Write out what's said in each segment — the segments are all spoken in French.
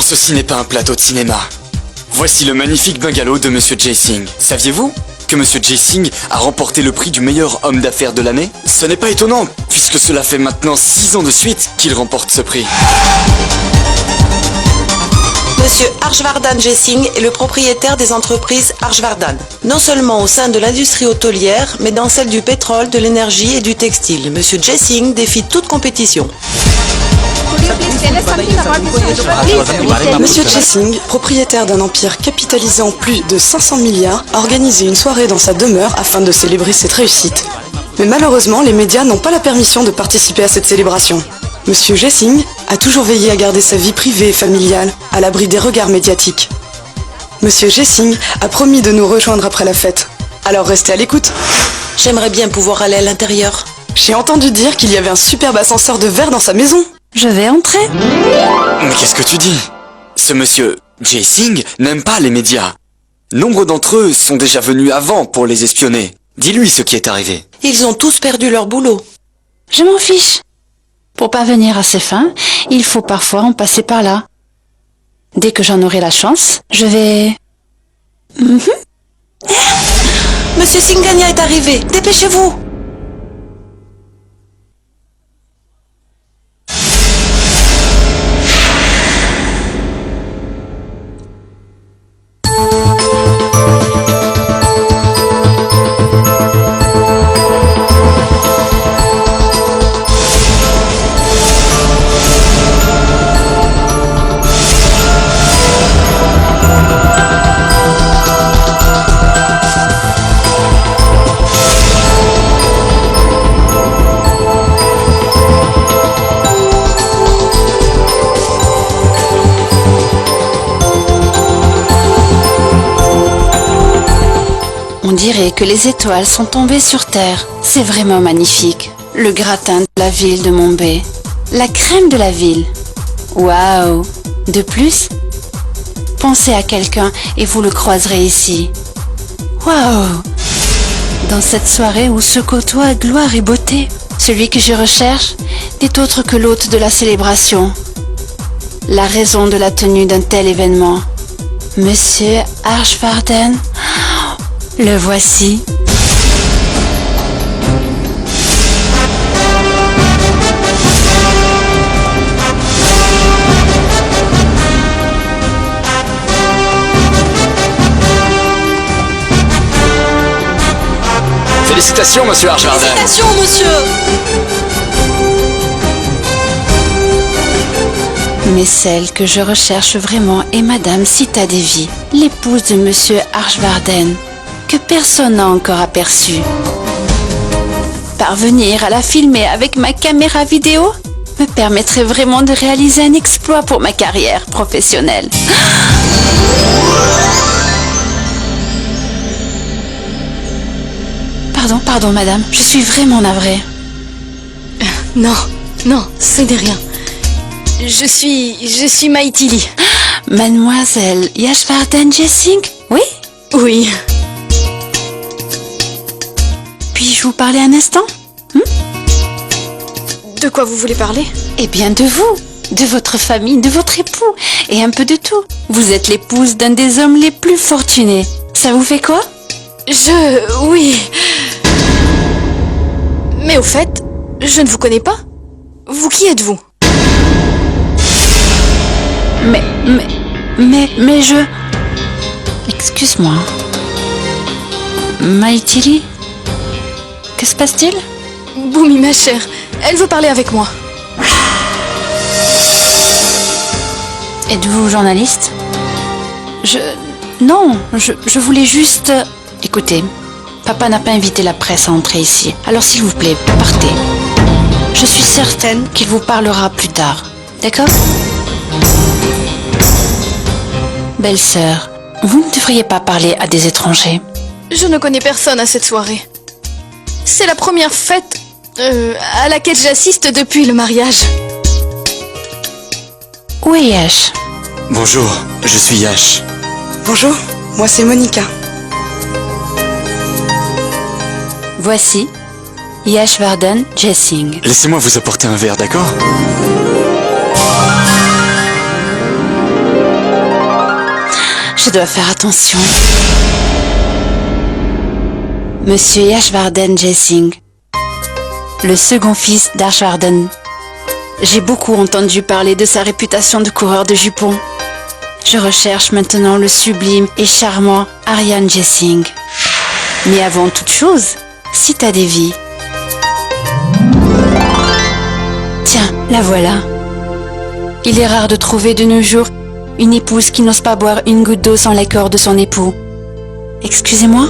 ceci n'est pas un plateau de cinéma. Voici le magnifique bungalow de Monsieur Jay Singh. Saviez-vous que Monsieur Jay Singh a remporté le prix du meilleur homme d'affaires de l'année? Ce n'est pas étonnant, puisque cela fait maintenant 6 ans de suite qu'il remporte ce prix. Monsieur Harshvardhan Jay Singh est le propriétaire des entreprises Harshvardhan, non seulement au sein de l'industrie hôtelière, mais dans celle du pétrole, de l'énergie et du textile. Monsieur Jay Singh défie toute compétition. Monsieur Jay Singh, propriétaire d'un empire capitalisé en plus de 500 milliards, a organisé une soirée dans sa demeure afin de célébrer cette réussite. Mais malheureusement, les médias n'ont pas la permission de participer à cette célébration. Monsieur Jay Singh a toujours veillé à garder sa vie privée et familiale à l'abri des regards médiatiques. Monsieur Jay Singh a promis de nous rejoindre après la fête. Alors restez à l'écoute. J'aimerais bien pouvoir aller à l'intérieur. J'ai entendu dire qu'il y avait un superbe ascenseur de verre dans sa maison. Je vais entrer. Mais qu'est-ce que tu dis? Ce monsieur Jay Singh n'aime pas les médias. Nombre d'entre eux sont déjà venus avant pour les espionner. Dis-lui ce qui est arrivé. Ils ont tous perdu leur boulot. Je m'en fiche. Pour parvenir à ses fins, il faut parfois en passer par là. Dès que j'en aurai la chance, je vais... Monsieur Singhania est arrivé. Dépêchez-vous. On dirait que les étoiles sont tombées sur Terre. C'est vraiment magnifique. Le gratin de la ville de Mumbai. La crème de la ville. Waouh! De plus, pensez à quelqu'un et vous le croiserez ici. Waouh! Dans cette soirée où se côtoient gloire et beauté, celui que je recherche n'est autre que l'hôte de la célébration. La raison de la tenue d'un tel événement. Monsieur Harshvardhan. Le voici. Félicitations, monsieur Harshvardhan. Félicitations, monsieur. Mais celle que je recherche vraiment est Madame Sita Devi, l'épouse de Monsieur Harshvardhan, que personne n'a encore aperçu. Parvenir à la filmer avec ma caméra vidéo me permettrait vraiment de réaliser un exploit pour ma carrière professionnelle. Pardon madame, je suis vraiment navrée. Non, ce n'est rien. Je suis Maithili. Mademoiselle Harshvardhan Jay Singh? Oui? Oui. Puis-je vous parler un instant? De quoi vous voulez parler? Eh bien de vous, de votre famille, de votre époux, et un peu de tout. Vous êtes l'épouse d'un des hommes les plus fortunés. Ça vous fait quoi? Oui. Mais au fait, je ne vous connais pas. Vous qui êtes-vous? Mais je... Excuse-moi. Maithili? Que se passe-t-il? Boumi, ma chère, elle veut parler avec moi. Êtes-vous journaliste? Non, je voulais juste... Écoutez, papa n'a pas invité la presse à entrer ici. Alors s'il vous plaît, partez. Je suis certaine qu'il vous parlera plus tard. D'accord? Belle-sœur, vous ne devriez pas parler à des étrangers. Je ne connais personne à cette soirée. C'est la première fête à laquelle j'assiste depuis le mariage. Où est Yash? Bonjour, je suis Yash. Bonjour, moi c'est Monica. Voici Harshvardhan Jay Singh. Laissez-moi vous apporter un verre, d'accord? Je dois faire attention. Monsieur Yashvardhan Jessing, le second fils d'Arshvardhan. J'ai beaucoup entendu parler de sa réputation de coureur de jupons. Je recherche maintenant le sublime et charmant Aryan Jessing. Mais avant toute chose, Sita Devi. Tiens, la voilà. Il est rare de trouver de nos jours une épouse qui n'ose pas boire une goutte d'eau sans l'accord de son époux. Excusez-moi?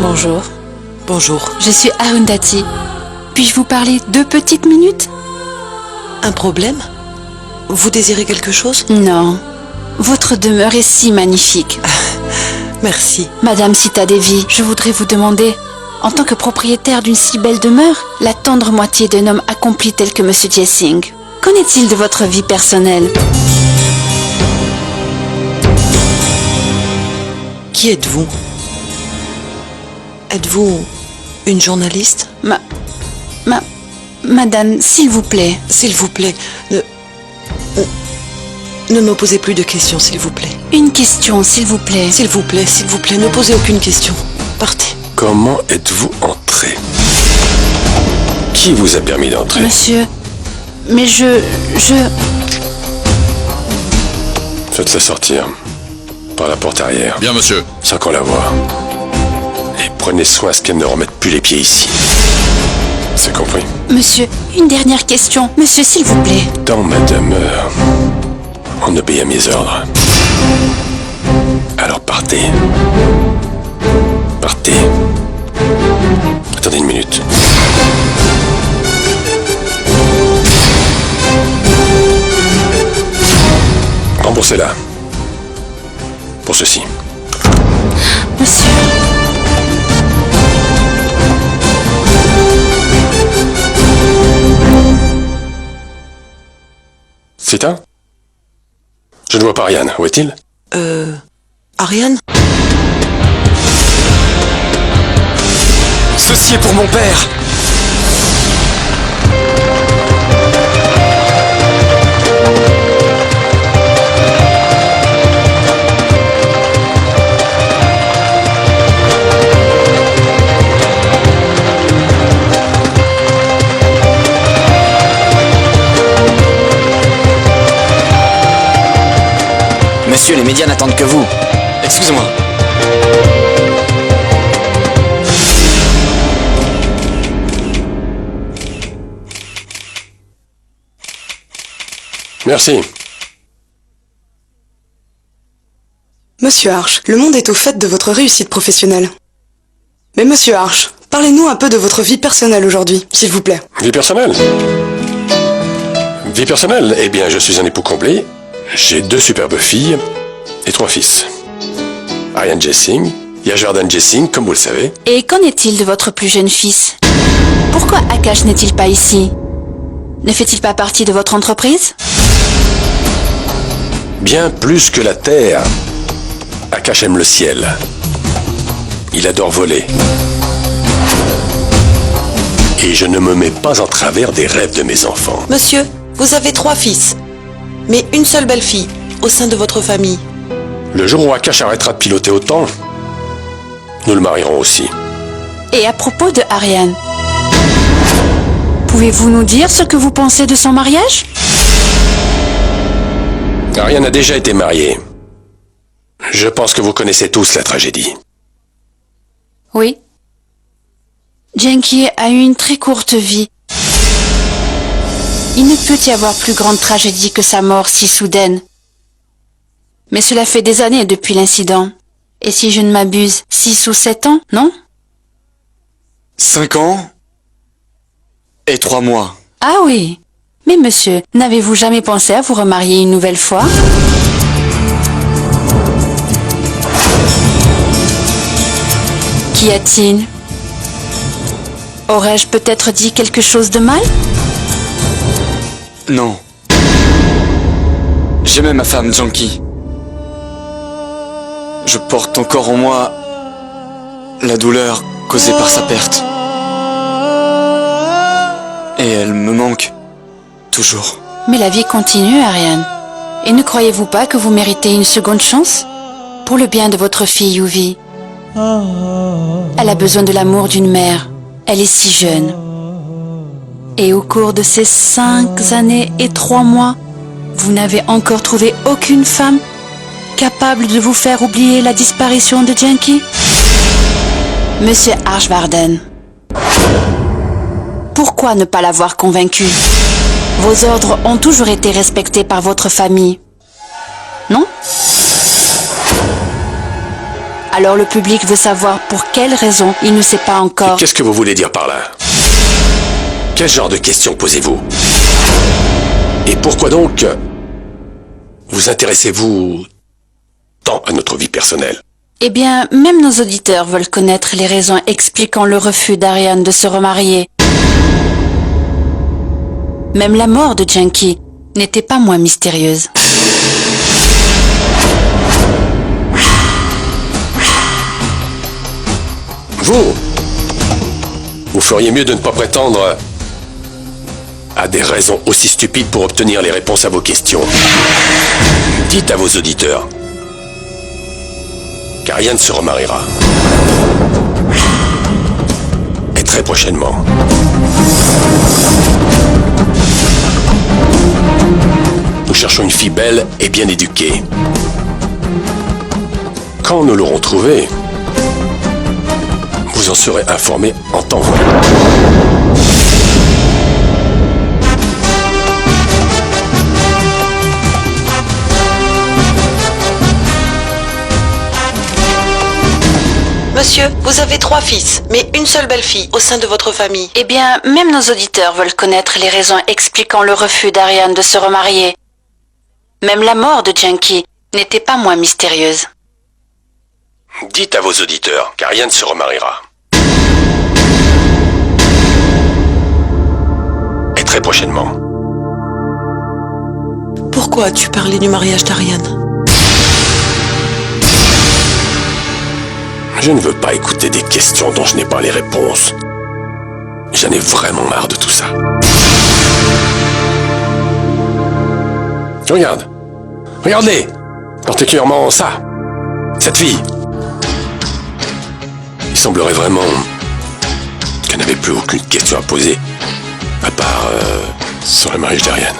Bonjour. Bonjour. Je suis Arundhati. Puis-je vous parler 2 petites minutes? Un problème? Vous désirez quelque chose? Non. Votre demeure est si magnifique. Merci. Madame Sita Devi, je voudrais vous demander, en tant que propriétaire d'une si belle demeure, la tendre moitié d'un homme accompli tel que Monsieur Jessing, qu'en est-il de votre vie personnelle? Qui êtes-vous? Êtes-vous une journaliste? Madame, s'il vous plaît. S'il vous plaît, ne me posez plus de questions, s'il vous plaît. Une question, s'il vous plaît. S'il vous plaît, ne posez aucune question. Partez. Comment êtes-vous entré? Qui vous a permis d'entrer? Monsieur, mais je... Faites-la sortir. Par la porte arrière. Bien, monsieur. Sans qu'on la voie. Et prenez soin à ce qu'elle ne remette plus les pieds ici. C'est compris? Monsieur, une dernière question. Monsieur, s'il vous plaît. Dans ma demeure, on obéit à mes ordres. Alors partez. Partez. Attendez une minute. Remboursez-la. Pour ceci. Monsieur... Sita? Je ne vois pas Ariane. Où est-il? Ariane? Ceci est pour mon père. Monsieur, les médias n'attendent que vous. Excusez-moi. Merci. Monsieur Arch, le monde est au fait de votre réussite professionnelle. Mais Monsieur Arch, parlez-nous un peu de votre vie personnelle aujourd'hui, s'il vous plaît. Vie personnelle? Vie personnelle? Eh bien, je suis un époux complet. J'ai 2 superbes filles et 3 fils. Aryan Jessing, Yashvardhan Jessing, comme vous le savez. Et qu'en est-il de votre plus jeune fils? Pourquoi Akash n'est-il pas ici? Ne fait-il pas partie de votre entreprise? Bien plus que la terre. Akash aime le ciel. Il adore voler. Et je ne me mets pas en travers des rêves de mes enfants. Monsieur, vous avez 3 fils, mais une seule belle-fille au sein de votre famille. Le jour où Akash arrêtera de piloter autant, nous le marierons aussi. Et à propos de Ariane, pouvez-vous nous dire ce que vous pensez de son mariage? Ariane a déjà été mariée. Je pense que vous connaissez tous la tragédie. Oui. Jenki a eu une très courte vie. Il ne peut y avoir plus grande tragédie que sa mort si soudaine. Mais cela fait des années depuis l'incident. Et si je ne m'abuse, 6 ou 7 ans, non? 5 ans et 3 mois. Ah oui. Mais monsieur, n'avez-vous jamais pensé à vous remarier une nouvelle fois? Qu'y a-t-il? Aurais-je peut-être dit quelque chose de mal? Non. J'aimais ma femme, Janki. Je porte encore en moi la douleur causée par sa perte. Et elle me manque toujours. Mais la vie continue, Ariane. Et ne croyez-vous pas que vous méritez une seconde chance? Pour le bien de votre fille Yuvi. Elle a besoin de l'amour d'une mère. Elle est si jeune. Et au cours de ces 5 années et 3 mois, vous n'avez encore trouvé aucune femme capable de vous faire oublier la disparition de Janky? Monsieur Archvarden, pourquoi ne pas l'avoir convaincu? Vos ordres ont toujours été respectés par votre famille, non? Alors le public veut savoir pour quelle raison il ne sait pas encore. Qu'est-ce que vous voulez dire par là? Quel genre de questions posez-vous? Et pourquoi donc vous intéressez-vous tant à notre vie personnelle? Eh bien, même nos auditeurs veulent connaître les raisons expliquant le refus d'Ariane de se remarier. Même la mort de Janky n'était pas moins mystérieuse. Vous feriez mieux de ne pas prétendre à des raisons aussi stupides pour obtenir les réponses à vos questions. Dites à vos auditeurs qu'Ariane se remariera. Et très prochainement. Nous cherchons une fille belle et bien éduquée. Quand nous l'aurons trouvée, vous en serez informé en temps voulu. Monsieur, vous avez 3 fils, mais une seule belle-fille au sein de votre famille. Eh bien, même nos auditeurs veulent connaître les raisons expliquant le refus d'Ariane de se remarier. Même la mort de Janky n'était pas moins mystérieuse. Dites à vos auditeurs qu'Ariane se remariera. Et très prochainement. Pourquoi as-tu parlé du mariage d'Ariane? Je ne veux pas écouter des questions dont je n'ai pas les réponses. J'en ai vraiment marre de tout ça. Regarde. Regardez. Particulièrement ça. Cette fille. Il semblerait vraiment qu'elle n'avait plus aucune question à poser, à part sur le mariage d'Ariane.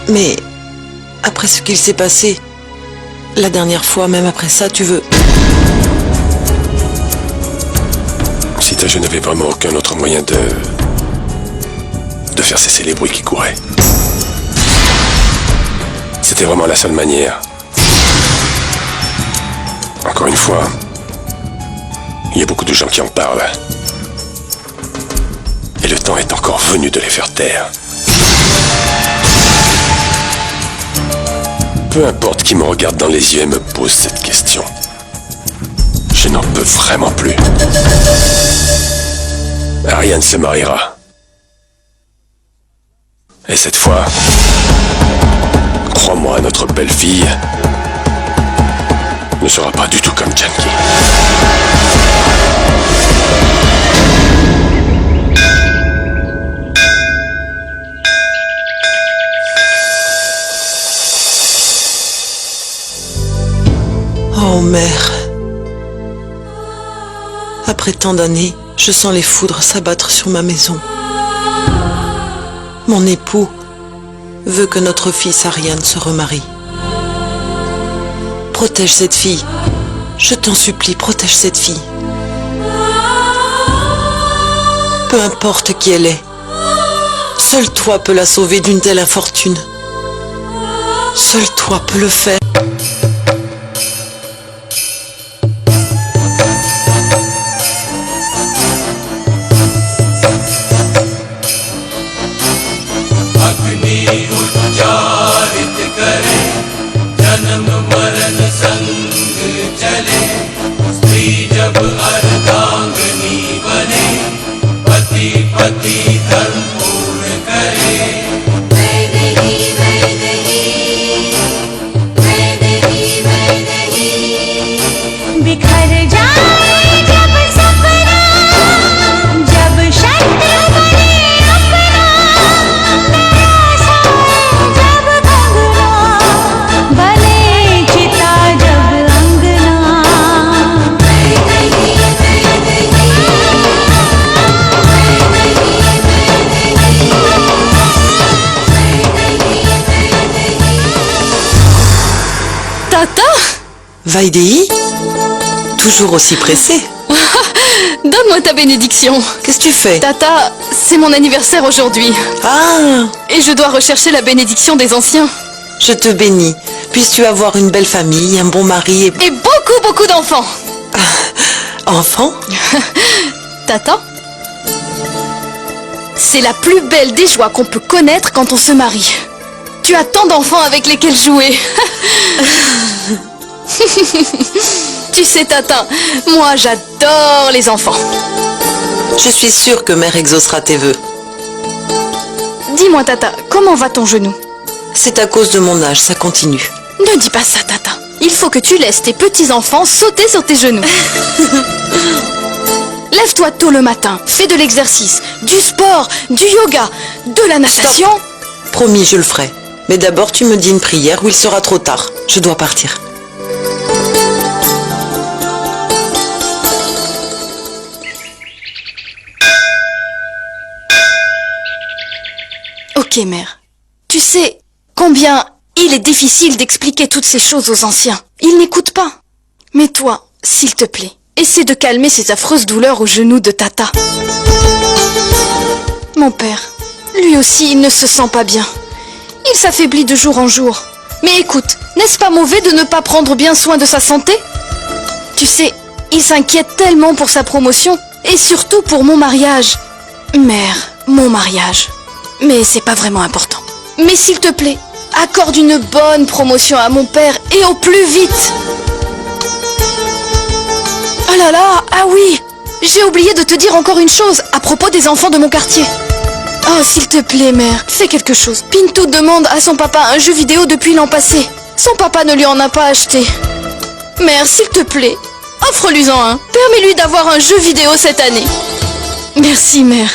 Mais, après ce qu'il s'est passé, la dernière fois, même après ça, tu veux... Si je n'avais vraiment aucun autre moyen de faire cesser les bruits qui couraient. C'était vraiment la seule manière. Encore une fois, il y a beaucoup de gens qui en parlent. Et le temps est encore venu de les faire taire. Peu importe qui me regarde dans les yeux et me pose cette question. Je n'en peux vraiment plus. Ariane se mariera. Et cette fois, crois-moi, notre belle-fille ne sera pas du tout comme Janky. Oh mère. Après tant d'années, je sens les foudres s'abattre sur ma maison. Mon époux veut que notre fils Ariane se remarie. Protège cette fille. Je t'en supplie, protège cette fille. Peu importe qui elle est. Seul toi peux la sauver d'une telle infortune. Seul toi peux le faire. Vaidéi? Toujours aussi pressé? Donne-moi ta bénédiction. Qu'est-ce que tu fais? Tata, c'est mon anniversaire aujourd'hui. Ah! Et je dois rechercher la bénédiction des anciens. Je te bénis. Puisses-tu avoir une belle famille, un bon mari et... Et beaucoup, beaucoup d'enfants. Enfant? Tata? C'est la plus belle des joies qu'on peut connaître quand on se marie. Tu as tant d'enfants avec lesquels jouer. Tu sais, Tata, moi j'adore les enfants. Je suis sûre que mère exaucera tes vœux. Dis-moi, Tata, comment va ton genou? C'est à cause de mon âge, ça continue. Ne dis pas ça, Tata. Il faut que tu laisses tes petits-enfants sauter sur tes genoux. Lève-toi tôt le matin, fais de l'exercice, du sport, du yoga, de la natation. Stop. Promis, je le ferai. Mais d'abord, tu me dis une prière ou il sera trop tard. Je dois partir. Ok, mère. Tu sais combien il est difficile d'expliquer toutes ces choses aux anciens. Ils n'écoutent pas. Mais toi, s'il te plaît, essaie de calmer ces affreuses douleurs au genou de Tata. Mon père, lui aussi, il ne se sent pas bien. Il s'affaiblit de jour en jour. Mais écoute, n'est-ce pas mauvais de ne pas prendre bien soin de sa santé? Tu sais, il s'inquiète tellement pour sa promotion, et surtout pour mon mariage. Mère, mon mariage. Mais c'est pas vraiment important. Mais s'il te plaît, accorde une bonne promotion à mon père et au plus vite. Oh là là, ah oui, j'ai oublié de te dire encore une chose à propos des enfants de mon quartier. Oh, s'il te plaît, mère, fais quelque chose. Pintou demande à son papa un jeu vidéo depuis l'an passé. Son papa ne lui en a pas acheté. Mère, s'il te plaît, offre-lui-en un. Permets-lui d'avoir un jeu vidéo cette année. Merci, mère.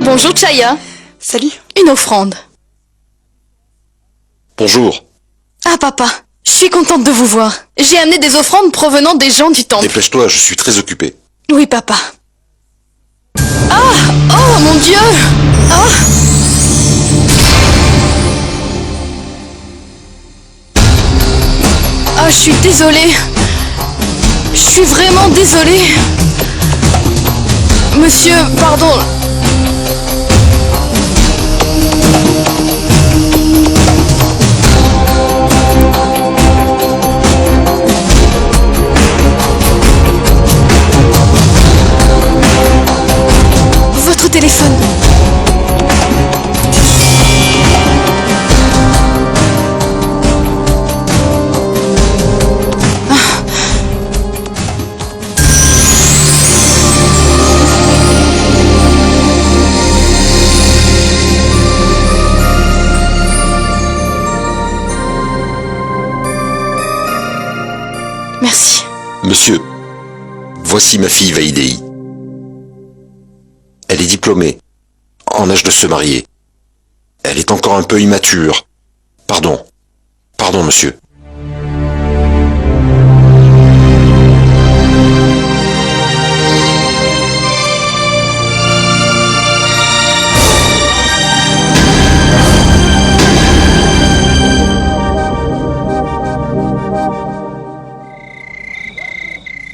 Bonjour Chaya. Salut. Une offrande. Bonjour. Ah papa, je suis contente de vous voir. J'ai amené des offrandes provenant des gens du temple. Dépêche-toi, je suis très occupé. Oui papa. Ah! Oh mon Dieu! Ah! Ah, je suis désolée. Je suis vraiment désolée. Monsieur, pardon. Votre téléphone. Merci. Monsieur, voici ma fille Vaidéi. Elle est diplômée, en âge de se marier. Elle est encore un peu immature. Pardon. Pardon, monsieur.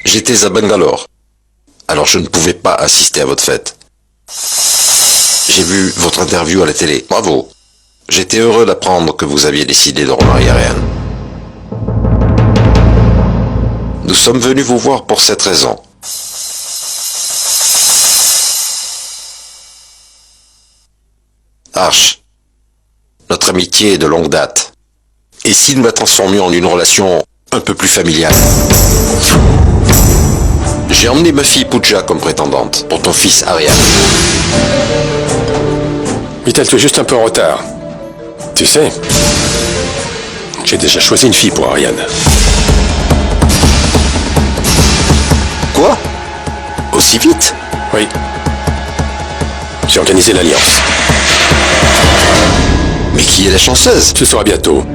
J'étais à Bangalore, alors je ne pouvais pas assister à votre fête. J'ai vu votre interview à la télé. Bravo. J'étais heureux d'apprendre que vous aviez décidé de remarier Ariane. Nous sommes venus vous voir pour cette raison. Arch, notre amitié est de longue date. Et si nous la transformions en une relation un peu plus familiale? J'ai emmené ma fille Pooja comme prétendante pour ton fils Ariane. Vital, tu es juste un peu en retard. Tu sais, j'ai déjà choisi une fille pour Ariane. Quoi? Aussi vite? Oui. J'ai organisé l'alliance. Mais qui est la chanceuse? Tu le sauras bientôt.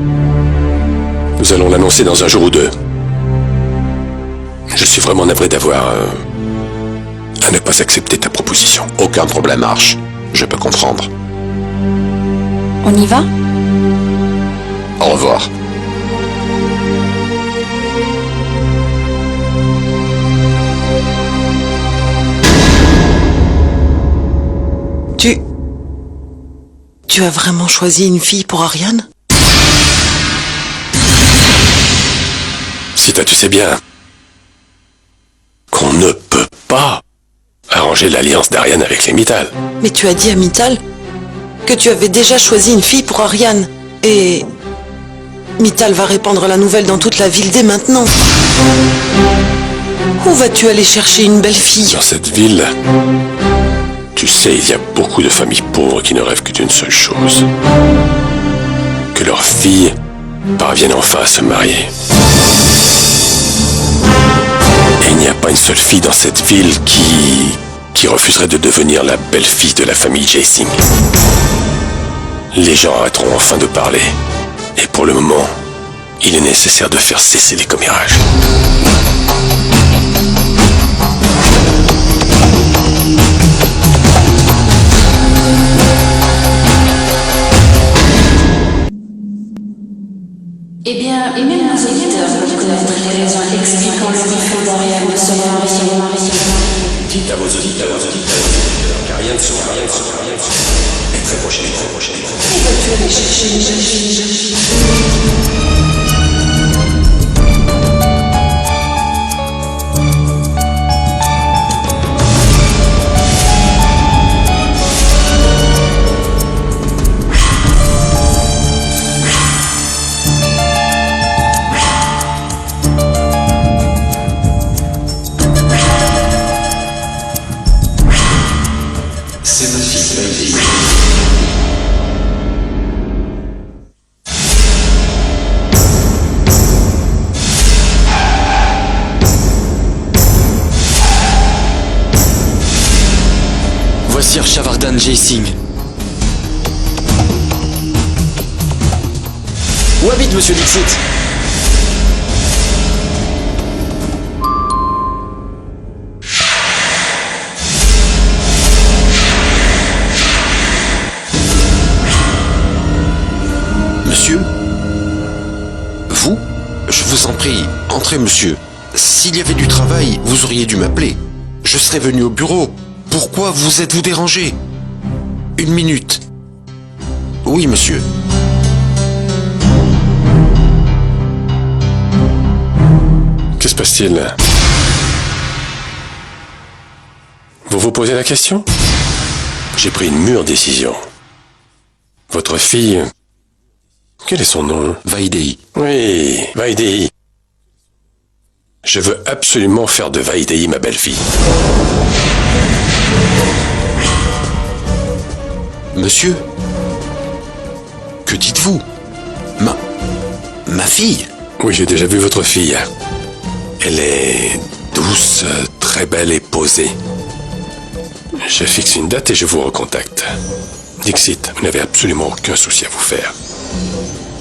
Nous allons l'annoncer dans un jour ou deux. Je suis vraiment navré d'avoir... à ne pas accepter ta proposition. Aucun problème, Arch. Je peux comprendre. On y va? Au revoir. Tu as vraiment choisi une fille pour Ariane? Sita, tu sais bien qu'on ne peut pas arranger l'alliance d'Ariane avec les Mittal. Mais tu as dit à Mittal que tu avais déjà choisi une fille pour Ariane. Et Mittal va répandre la nouvelle dans toute la ville dès maintenant. Où vas-tu aller chercher une belle fille? Dans cette ville, tu sais, il y a beaucoup de familles pauvres qui ne rêvent que d'une seule chose. Que leurs filles parviennent enfin à se marier. Et il n'y a pas une seule fille dans cette ville qui refuserait de devenir la belle-fille de la famille J-Sing. Les gens arrêteront enfin de parler. Et pour le moment, il est nécessaire de faire cesser les commérages. Eh bien, et même nos auditeurs peuvent connaître les raisons expliquant le refus d'Ariane de se marier. Dites à vos auditeurs qu'Ariane sera et très prochainement. Où vas-tu aller chercher une jeune fille? Voici Harshavardhan J-Sing. Où habite Monsieur Dixit? Monsieur? Vous? Je vous en prie, entrez, monsieur. S'il y avait du travail, vous auriez dû m'appeler. Je serais venu au bureau. Pourquoi vous êtes-vous dérangé? Une minute. Oui, monsieur. Que se passe-t-il? Vous vous posez la question? J'ai pris une mûre décision. Votre fille... Quel est son nom? Vaidei. Oui, Vaidei. Je veux absolument faire de Vaidei ma belle-fille. Monsieur? Que dites-vous? Ma fille? Oui, j'ai déjà vu votre fille. Elle est douce, très belle et posée. Je fixe une date et je vous recontacte. Dixit, vous n'avez absolument aucun souci à vous faire.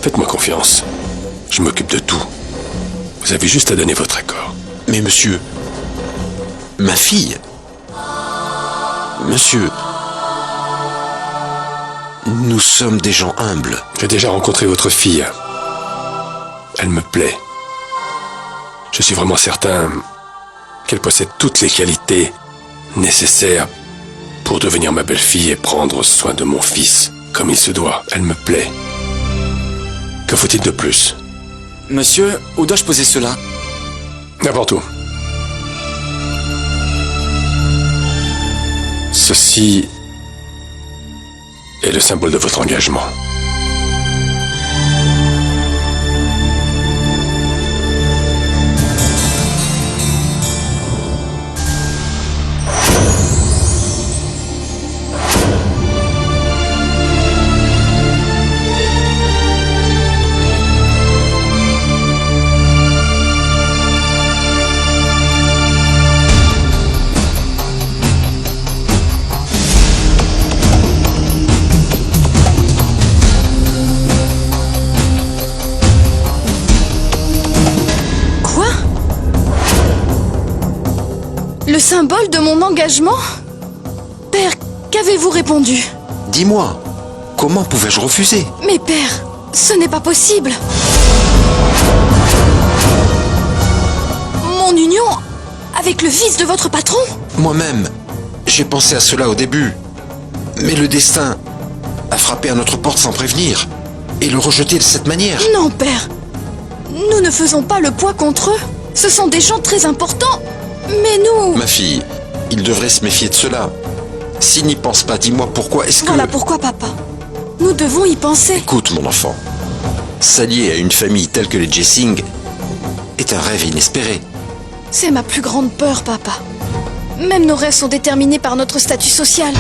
Faites-moi confiance. Je m'occupe de tout. Vous avez juste à donner votre accord. Mais monsieur... Ma fille? Monsieur... Nous sommes des gens humbles. J'ai déjà rencontré votre fille. Elle me plaît. Je suis vraiment certain qu'elle possède toutes les qualités nécessaires pour devenir ma belle-fille et prendre soin de mon fils comme il se doit. Elle me plaît. Que faut-il de plus? Monsieur, où dois-je poser cela? N'importe où. Ceci est le symbole de votre engagement. symbole de mon engagement? Père, qu'avez-vous répondu? Dis-moi, comment pouvais-je refuser? Mais père, ce n'est pas possible. Mon union avec le fils de votre patron? Moi-même, j'ai pensé à cela au début. Mais le destin a frappé à notre porte sans prévenir et le rejeter de cette manière. Non, père. Nous ne faisons pas le poids contre eux. Ce sont des gens très importants. Mais nous... Ma fille, il devrait se méfier de cela. S'il n'y pense pas, dis-moi pourquoi est-ce que... Voilà pourquoi, papa. Nous devons y penser. Écoute, mon enfant. S'allier à une famille telle que les Jessing est un rêve inespéré. C'est ma plus grande peur, papa. Même nos rêves sont déterminés par notre statut social.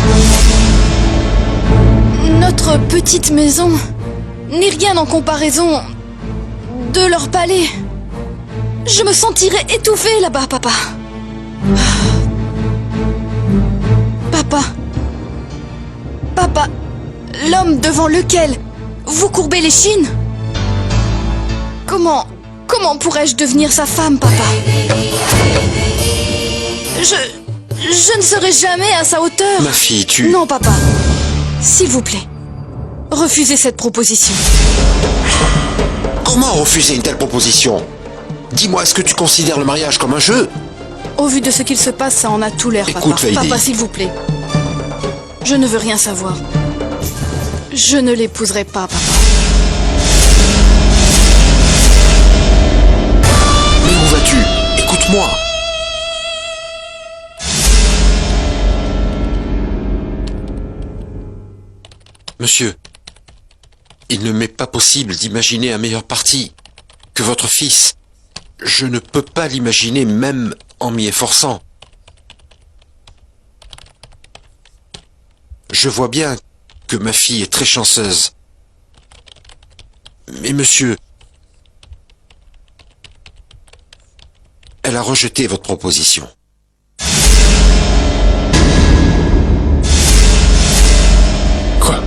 Notre petite maison n'est rien en comparaison de leur palais. Je me sentirais étouffée là-bas, papa. Papa. Papa, l'homme devant lequel vous courbez l'échine. Comment pourrais-je devenir sa femme, papa? Je ne serai jamais à sa hauteur. Ma fille, tu... Non, papa. S'il vous plaît, refusez cette proposition. Comment refuser une telle proposition? Dis-moi, est-ce que tu considères le mariage comme un jeu? Au vu de ce qu'il se passe, ça en a tout l'air, papa. Écoute, Lady. Papa, s'il vous plaît. Je ne veux rien savoir. Je ne l'épouserai pas, papa. Mais où vas-tu? Écoute-moi. Monsieur, il ne m'est pas possible d'imaginer un meilleur parti que votre fils. Je ne peux pas l'imaginer même en m'y efforçant. Je vois bien que ma fille est très chanceuse. Mais monsieur, elle a rejeté votre proposition. Quoi?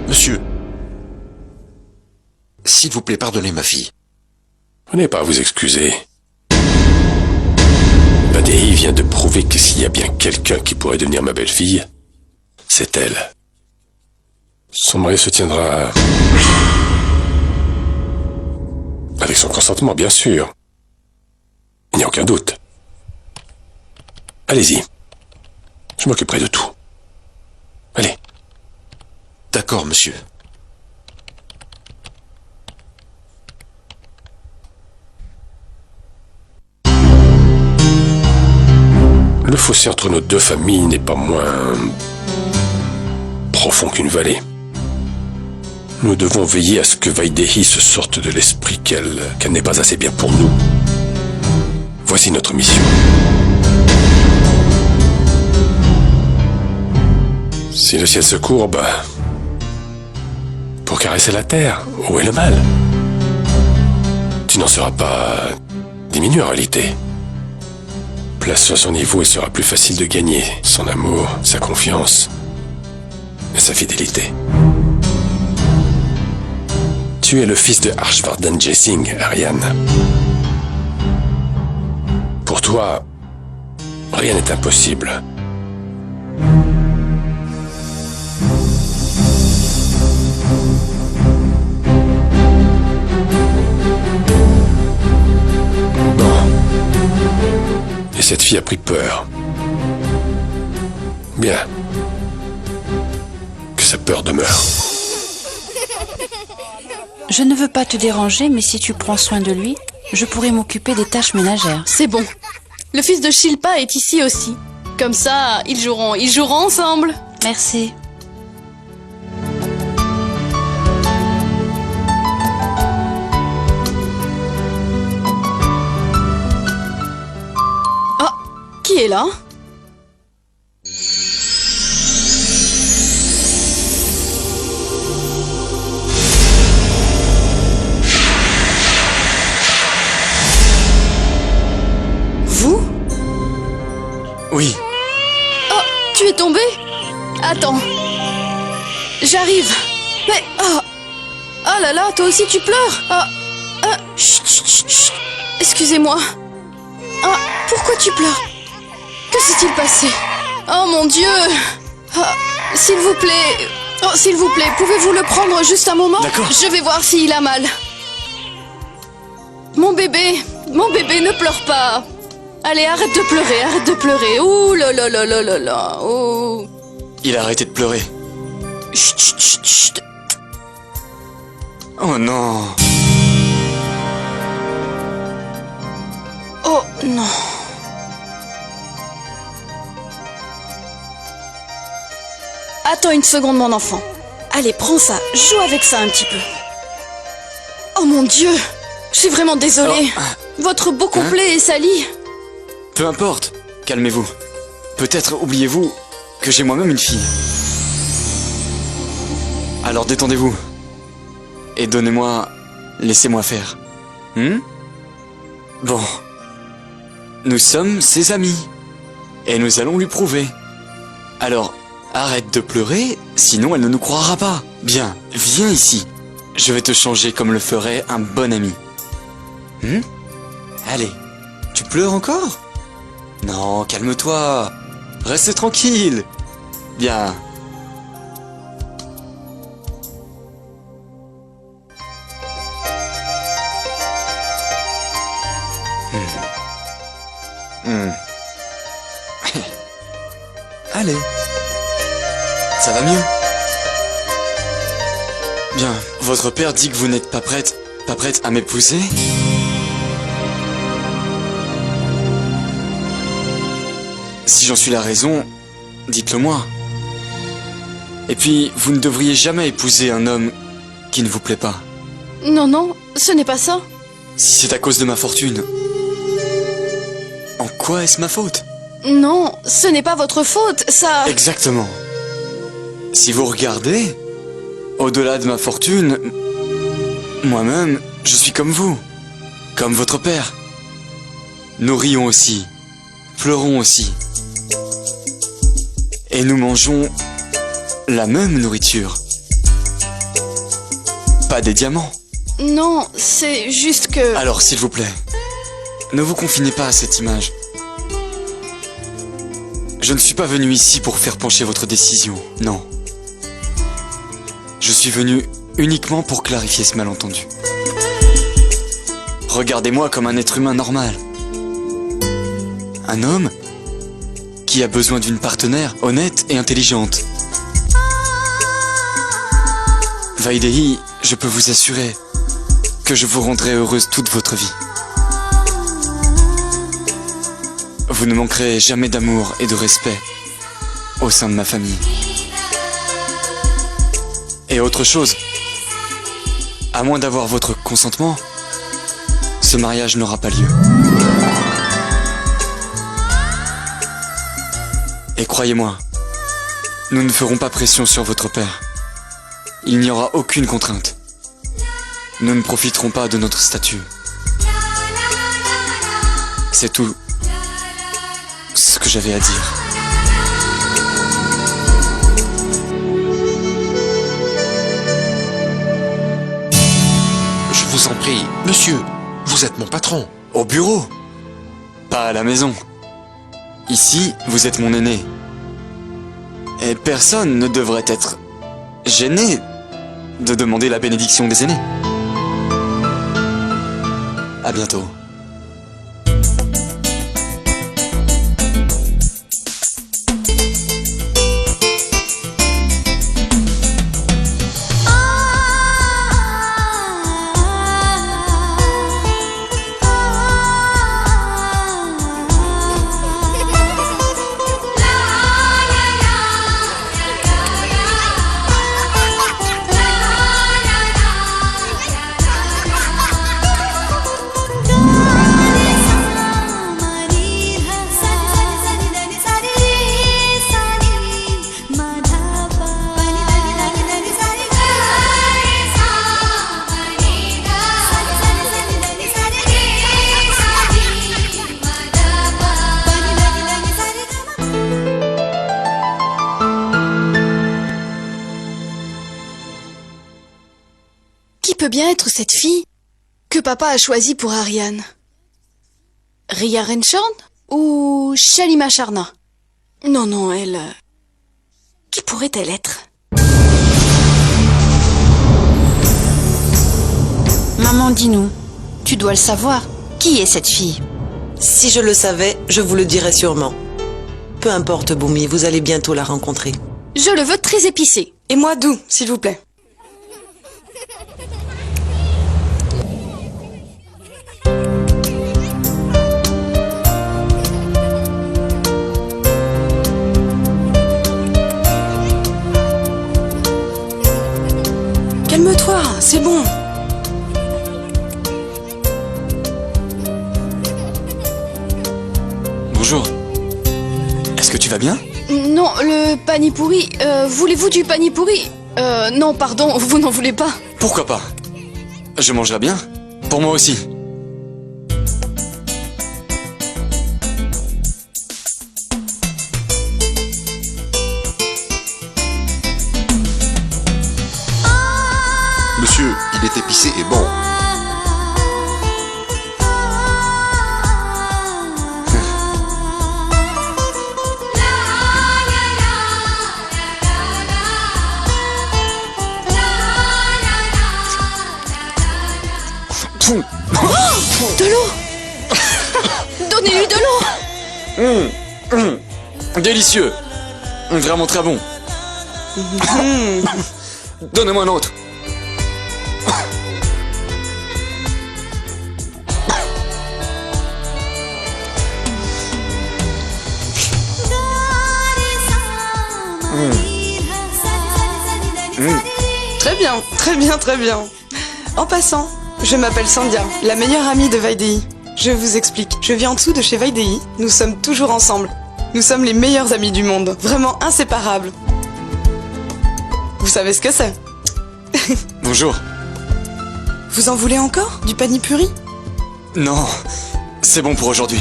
Monsieur, s'il vous plaît, pardonnez ma fille. Vous n'avez pas à vous excuser. Badéhi vient de prouver que s'il y a bien quelqu'un qui pourrait devenir ma belle-fille, c'est elle. Son mari se tiendra... avec son consentement, bien sûr. Il n'y a aucun doute. Allez-y. Je m'occuperai de tout. Allez. D'accord, monsieur. Le fossé entre nos deux familles n'est pas moins profond qu'une vallée. Nous devons veiller à ce que Vaidehi se sorte de l'esprit qu'elle n'est pas assez bien pour nous. Voici notre mission. Si le ciel se courbe pour caresser la terre, où est le mal? Tu n'en seras pas diminué en réalité. Place-toi à son niveau et sera plus facile de gagner son amour, sa confiance et sa fidélité. Tu es le fils de Harshvardhan Jessing, Ariane. Pour toi, rien n'est impossible. Et cette fille a pris peur. Bien. Que sa peur demeure. Je ne veux pas te déranger, mais si tu prends soin de lui, je pourrai m'occuper des tâches ménagères. C'est bon. Le fils de Shilpa est ici aussi. Comme ça, ils joueront ensemble. Merci. Qui est là? Vous? Oui, Oh, tu es tombé? Attends. J'arrive. Mais... Oh. Oh là là, toi aussi tu pleures? Chut, chut, chut, chut. Excusez-moi. Ah, pourquoi tu pleures? Que s'est-il passé? Oh mon Dieu! Ah, s'il vous plaît... Oh, s'il vous plaît, pouvez-vous le prendre juste un moment? D'accord. Je vais voir s'il a mal. Mon bébé, ne pleure pas. Allez, arrête de pleurer, arrête de pleurer. Ouh là là là là là là. Oh. Il a arrêté de pleurer. Chut, chut, chut, chut. Oh non. Oh non. Attends une seconde, mon enfant. Allez, prends ça, joue avec ça un petit peu. Oh mon Dieu, je suis vraiment désolée. Votre beau complet est sali. Peu importe, calmez-vous. Peut-être oubliez-vous que j'ai moi-même une fille. Alors détendez-vous. Et donnez-moi... Laissez-moi faire. Bon. Nous sommes ses amis. Et nous allons lui prouver. Alors, arrête de pleurer, sinon elle ne nous croira pas. Bien, viens ici. Je vais te changer comme le ferait un bon ami. Allez, tu pleures encore? Non, calme-toi. Reste tranquille. Bien. Allez. Ça va mieux? Bien, votre père dit que vous n'êtes pas prête à m'épouser? Si j'en suis la raison, dites-le moi. Et puis, vous ne devriez jamais épouser un homme qui ne vous plaît pas. Non, non, ce n'est pas ça. Si c'est à cause de ma fortune, en quoi est-ce ma faute? Non, ce n'est pas votre faute, ça... Exactement. Si vous regardez, au-delà de ma fortune, moi-même, je suis comme vous, comme votre père. Nous rions aussi, pleurons aussi. Et nous mangeons la même nourriture. Pas des diamants. Non, c'est juste que... Alors, s'il vous plaît, ne vous confinez pas à cette image. Je ne suis pas venu ici pour faire pencher votre décision, non. Je suis venu uniquement pour clarifier ce malentendu. Regardez-moi comme un être humain normal. Un homme qui a besoin d'une partenaire honnête et intelligente. Vaidehi, je peux vous assurer que je vous rendrai heureuse toute votre vie. Vous ne manquerez jamais d'amour et de respect au sein de ma famille. Et autre chose, à moins d'avoir votre consentement, ce mariage n'aura pas lieu. Et croyez-moi, nous ne ferons pas pression sur votre père. Il n'y aura aucune contrainte. Nous ne profiterons pas de notre statut. C'est tout ce que j'avais à dire. Je vous en prie, monsieur, vous êtes mon patron. Au bureau, pas à la maison. Ici, vous êtes mon aîné. Et personne ne devrait être gêné de demander la bénédiction des aînés. À bientôt. Qui peut bien être cette fille que papa a choisie pour Ariane? Ria Renshorn? Ou Shalima Sharna? Non, non, elle... Qui pourrait-elle être? Maman, dis-nous. Tu dois le savoir. Qui est cette fille? Si je le savais, je vous le dirais sûrement. Peu importe, Bumi, vous allez bientôt la rencontrer. Je le veux très épicé. Et moi, doux, s'il vous plaît. Calme-toi, c'est bon. Bonjour. Est-ce que tu vas bien? Non, le panipuri... voulez-vous du panipuri? Non, pardon, vous n'en voulez pas. Pourquoi pas? Je mangerai bien. Pour moi aussi. Monsieur, il est épicé et bon. De l'eau. Donnez-lui de l'eau. Délicieux. Vraiment très bon. Donnez-moi un autre. Très bien, très bien, très bien. En passant, je m'appelle Sandia, la meilleure amie de Vaidei. Je vous explique, je vis en dessous de chez Vaidei, nous sommes toujours ensemble. Nous sommes les meilleurs amis du monde, vraiment inséparables. Vous savez ce que c'est? Bonjour. Vous en voulez encore? Du panipuri? Non, c'est bon pour aujourd'hui.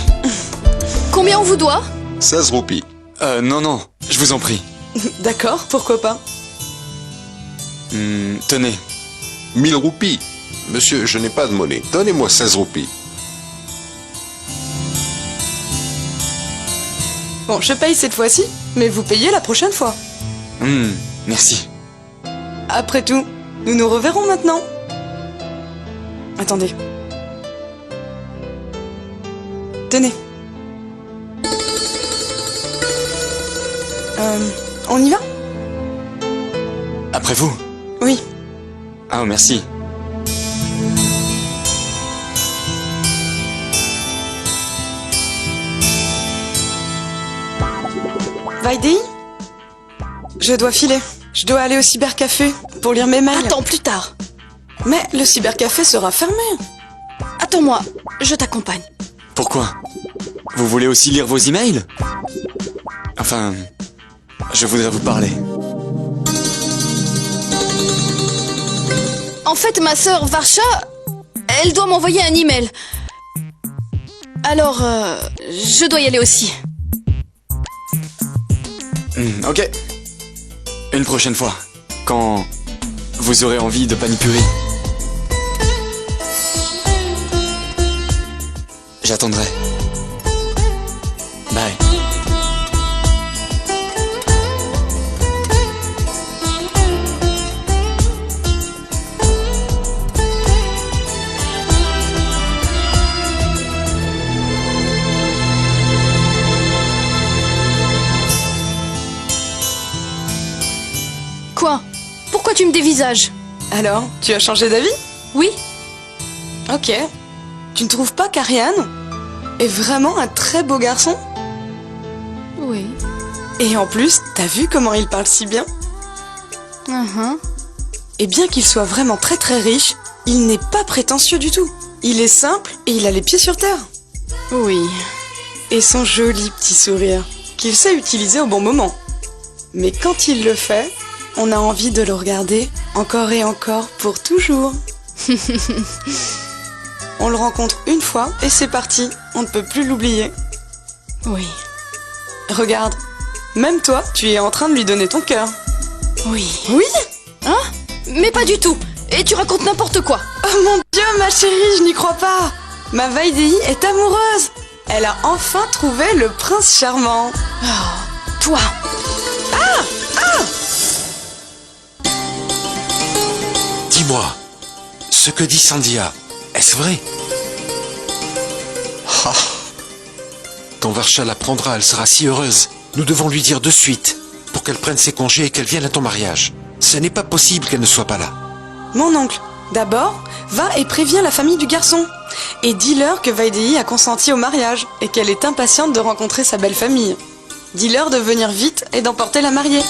Combien on vous doit? 16 roupies. Non, je vous en prie. D'accord, pourquoi pas? Tenez. 1000 roupies. Monsieur, je n'ai pas de monnaie. Donnez-moi 16 roupies. Bon, je paye cette fois-ci, mais vous payez la prochaine fois. Merci. Après tout, nous nous reverrons maintenant. Attendez. Tenez. On y va? Après vous. Oui. Ah, merci. Vaidei? Je dois filer. Je dois aller au cybercafé pour lire mes mails. Attends, plus tard. Mais le cybercafé sera fermé. Attends-moi, je t'accompagne. Pourquoi? Vous voulez aussi lire vos emails? Enfin, je voudrais vous parler. En fait, ma sœur Varsha, elle doit m'envoyer un email. Alors, je dois y aller aussi. Ok. Une prochaine fois, quand vous aurez envie de panipuri. J'attendrai. Bye. Quoi? Pourquoi tu me dévisages? Alors, tu as changé d'avis? Oui? Ok. Tu ne trouves pas qu'Ariane est vraiment un très beau garçon? Oui. Et en plus, t'as vu comment il parle si bien? Et bien qu'il soit vraiment très très riche, il n'est pas prétentieux du tout. Il est simple et il a les pieds sur terre. Oui. Et son joli petit sourire, qu'il sait utiliser au bon moment. Mais quand il le fait, on a envie de le regarder encore et encore pour toujours. On le rencontre une fois et c'est parti, on ne peut plus l'oublier. Oui. Regarde, même toi, tu es en train de lui donner ton cœur. Oui. Oui? Hein? Mais pas du tout. Et tu racontes n'importe quoi. Oh mon Dieu, ma chérie, je n'y crois pas. Ma Vaidei est amoureuse. Elle a enfin trouvé le prince charmant. Toi, Dis-moi, ce que dit Sandia, est-ce vrai? Ah. Quand Varsha l'apprendra, elle sera si heureuse. Nous devons lui dire de suite, pour qu'elle prenne ses congés et qu'elle vienne à ton mariage. Ce n'est pas possible qu'elle ne soit pas là. Mon oncle, d'abord, va et préviens la famille du garçon. Et dis-leur que Vaidéhi a consenti au mariage et qu'elle est impatiente de rencontrer sa belle famille. Dis-leur de venir vite et d'emporter la mariée.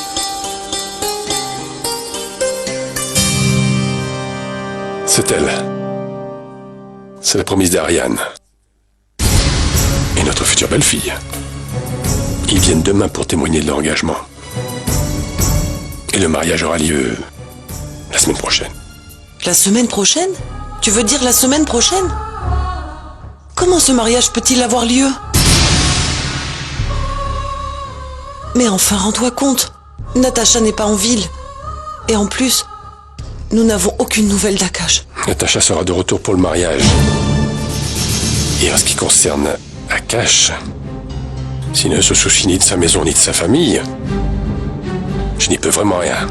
C'est elle. C'est la promise d'Ariane. Et notre future belle-fille. Ils viennent demain pour témoigner de leur engagement. Et le mariage aura lieu la semaine prochaine. La semaine prochaine? Tu veux dire la semaine prochaine? Comment ce mariage peut-il avoir lieu? Mais enfin, rends-toi compte. Natacha n'est pas en ville. Et en plus, nous n'avons aucune nouvelle d'Akash. Natacha sera de retour pour le mariage. Et en ce qui concerne Akash, s'il ne se soucie ni de sa maison ni de sa famille, je n'y peux vraiment rien.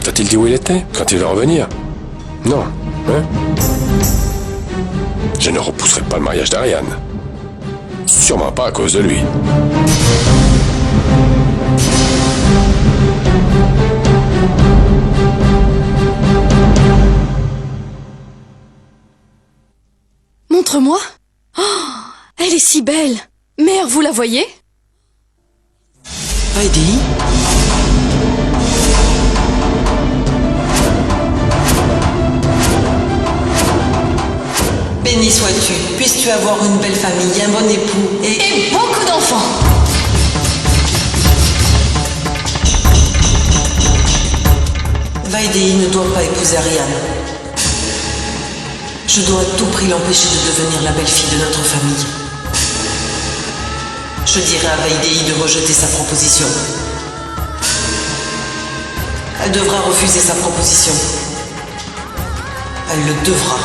T'a-t-il dit où il était quand il va revenir? Non, hein? Je ne repousserai pas le mariage d'Ariane. Sûrement pas à cause de lui. montre-moi. Oh, elle est si belle. Mère, vous la voyez? Vaidéhi? Béni sois-tu, puisses-tu avoir une belle famille, un bon époux Et beaucoup d'enfants. Vaidéhi ne doit pas épouser Ariane. Je dois à tout prix l'empêcher de devenir la belle-fille de notre famille. Je dirai à Vaidéhi de rejeter sa proposition. Elle devra refuser sa proposition. Elle le devra.